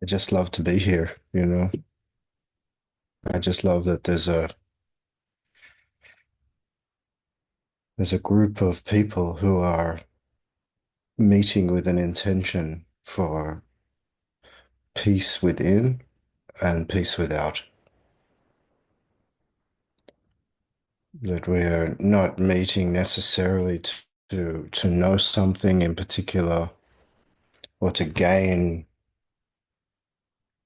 I just love to be here, you know. I just love that there's a group of people who are meeting with an intention for peace within and peace without. That we are not meeting necessarily to know something in particular or to gain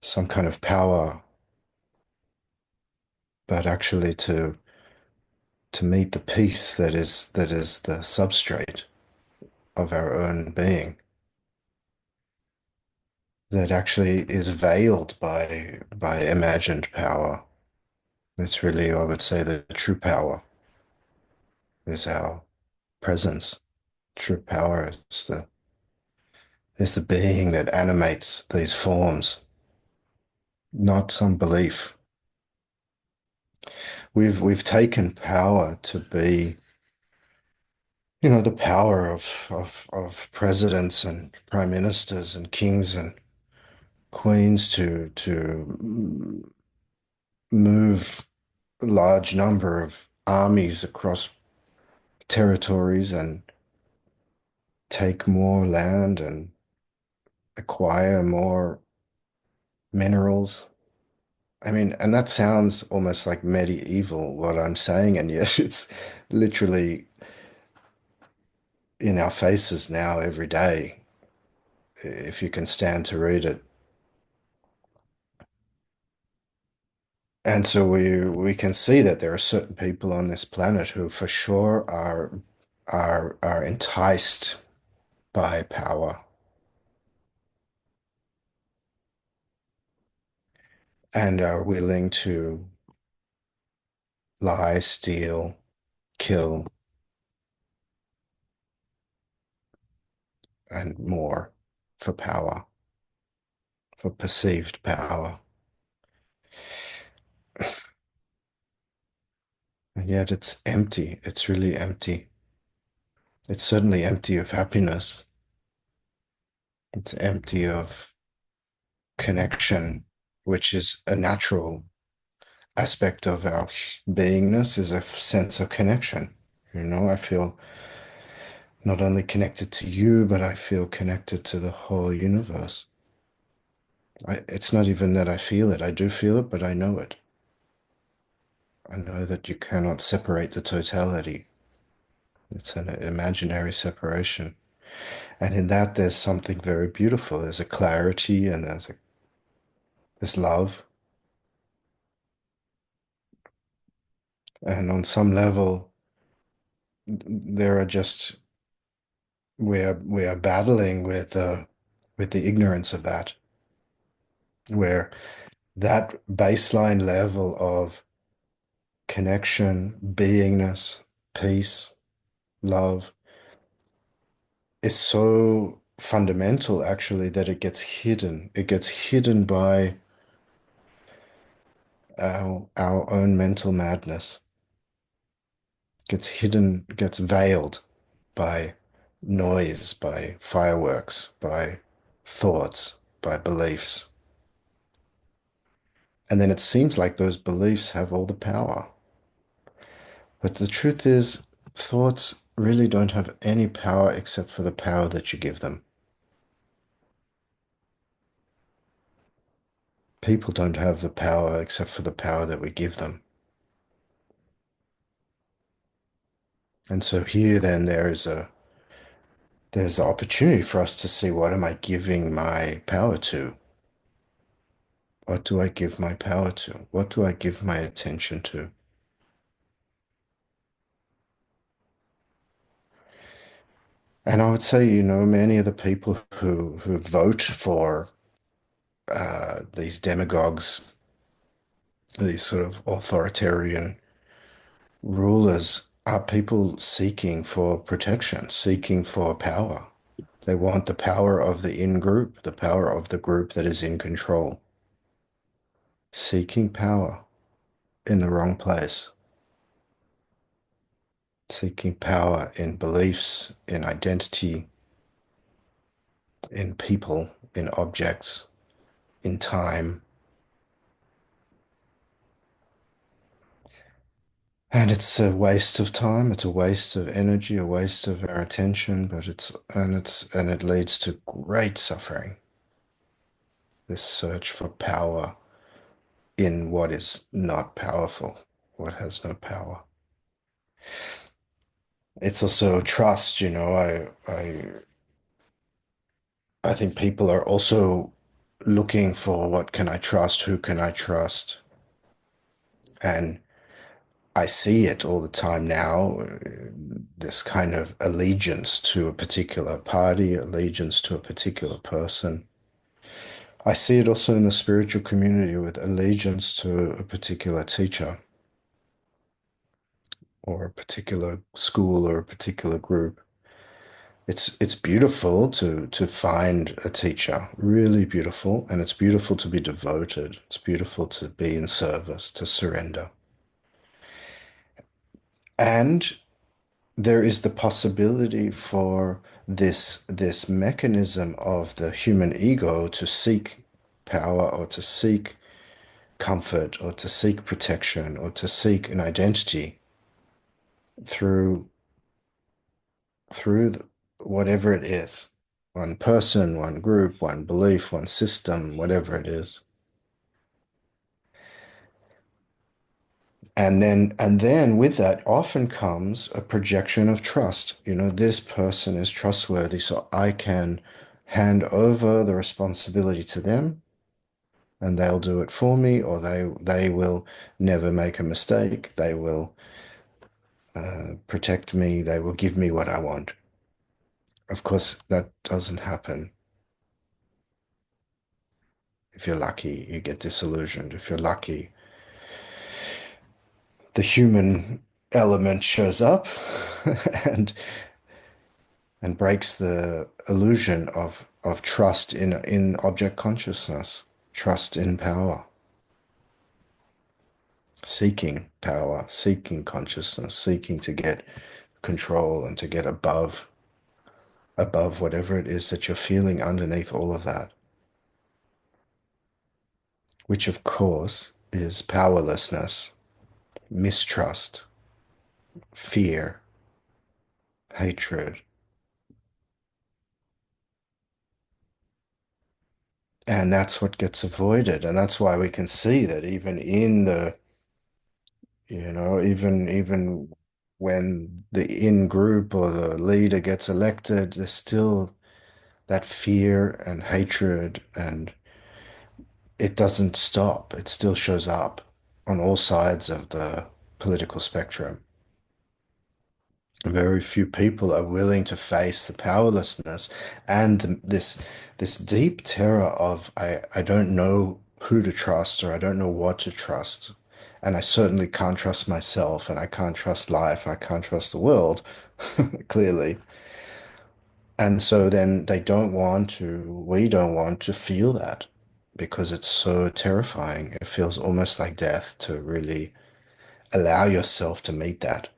some kind of power, but actually to meet the peace that is the substrate of our own being, that actually is veiled by imagined power. That's really, I would say, the true power is our presence. True power is the being that animates these forms, not some belief. We've taken power to be, the power of presidents and prime ministers and kings and queens to move a large number of armies across territories and take more land and acquire more minerals. I mean, and that sounds almost like medieval, what I'm saying, and yet it's literally in our faces now every day, if you can stand to read it. And so we can see that there are certain people on this planet who for sure are enticed by power and are willing to lie, steal, kill, and more for power, for perceived power. And yet it's empty. It's really empty. It's certainly empty of happiness. It's empty of connection, which is a natural aspect of our beingness, is a sense of connection. I feel not only connected to you, but I feel connected to the whole universe. It's not even that I feel it. I do feel it, but I know it. I know that you cannot separate the totality. It's an imaginary separation. And in that, there's something very beautiful. There's a clarity and there's love. And on some level, there are just, we are battling with the ignorance of that, where that baseline level of connection, beingness, peace, love is so fundamental actually that it gets hidden. It gets hidden by our own mental madness. Gets hidden, gets veiled by noise, by fireworks, by thoughts, by beliefs. And then it seems like those beliefs have all the power. But the truth is, thoughts really don't have any power except for the power that you give them. People don't have the power except for the power that we give them. And so here then there's the opportunity for us to see, what am I giving my power to? What do I give my power to? What do I give my attention to? And I would say, many of the people who vote for these demagogues, these sort of authoritarian rulers, are people seeking for protection, seeking for power. They want the power of the in-group, the power of the group that is in control, seeking power in the wrong place, seeking power in beliefs, in identity, in people, in objects. in time. And it's a waste of time, it's a waste of energy, a waste of our attention, but and it leads to great suffering, this search for power in what is not powerful, what has no power. It's also trust, I think people are also looking for what can I trust, who can I trust? And I see it all the time now, this kind of allegiance to a particular party, allegiance to a particular person. I see it also in the spiritual community with allegiance to a particular teacher or a particular school or a particular group. It's beautiful to find a teacher, really beautiful, and it's beautiful to be devoted. It's beautiful to be in service, to surrender. And there is the possibility for this mechanism of the human ego to seek power or to seek comfort or to seek protection or to seek an identity through through whatever it is, one person, one group, one belief, one system, whatever it is. And then with that often comes a projection of trust. This person is trustworthy, so I can hand over the responsibility to them and they'll do it for me, or they will never make a mistake. They will protect me. They will give me what I want. Of course, that doesn't happen. If you're lucky, you get disillusioned. If you're lucky, the human element shows up and and breaks the illusion of trust in object consciousness, trust in power, seeking power, seeking consciousness, seeking to get control and to get above whatever it is that you're feeling underneath all of that, which of course is powerlessness, mistrust, fear, hatred. And that's what gets avoided. And that's why we can see that even in even when the in group or the leader gets elected, there's still that fear and hatred, and it doesn't stop. It still shows up on all sides of the political spectrum. Very few people are willing to face the powerlessness and this deep terror of I don't know who to trust or I don't know what to trust. And I certainly can't trust myself and I can't trust life. I can't trust the world, clearly. And so then we don't want to feel that because it's so terrifying. It feels almost like death to really allow yourself to meet that.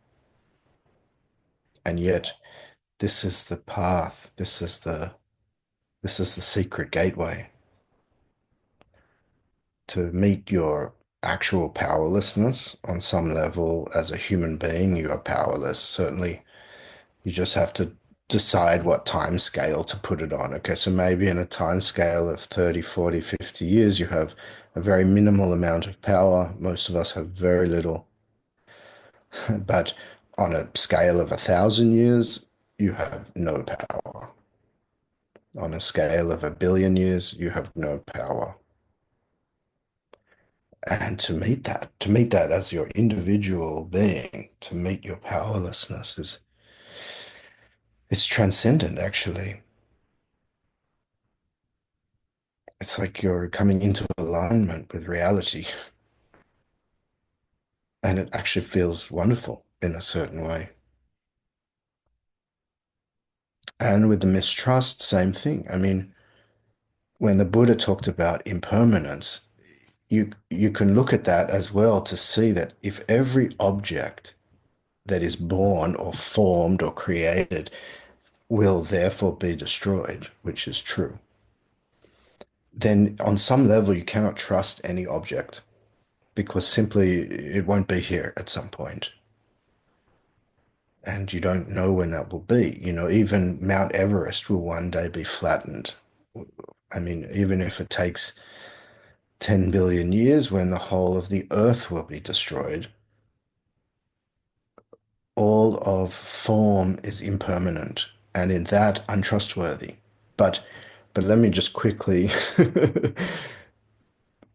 And yet, this is the path. This is the secret gateway to meet your actual powerlessness on some level. As a human being, you are powerless. Certainly, you just have to decide what time scale to put it on. Okay, so maybe in a time scale of 30, 40, 50 years, you have a very minimal amount of power. Most of us have very little. But on a scale of 1,000 years, you have no power. On a scale of 1 billion years, you have no power. And to meet that as your individual being, to meet your powerlessness is transcendent, actually. It's like you're coming into alignment with reality, and it actually feels wonderful in a certain way. And with the mistrust, same thing. I mean, when the Buddha talked about impermanence, you can look at that as well to see that if every object that is born or formed or created will therefore be destroyed, which is true. then on some level you cannot trust any object because simply it won't be here at some point. And you don't know when that will be. Even Mount Everest will one day be flattened. I mean, even if it takes 10 billion years when the whole of the Earth will be destroyed, all of form is impermanent and in that untrustworthy. But but let me just quickly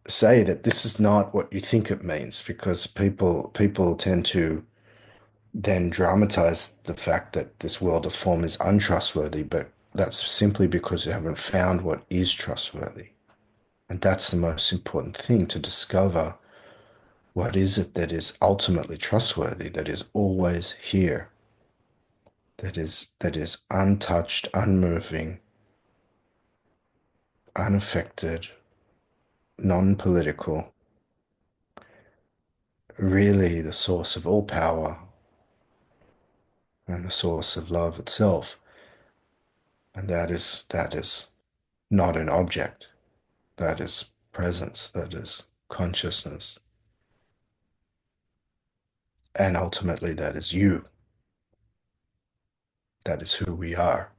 say that this is not what you think it means because people tend to then dramatize the fact that this world of form is untrustworthy, but that's simply because you haven't found what is trustworthy. And that's the most important thing to discover. What is it that is ultimately trustworthy, that is always here, that is untouched, unmoving, unaffected, non-political, really the source of all power and the source of love itself. And that is not an object. That is presence. That is consciousness. And ultimately that is you. That is who we are.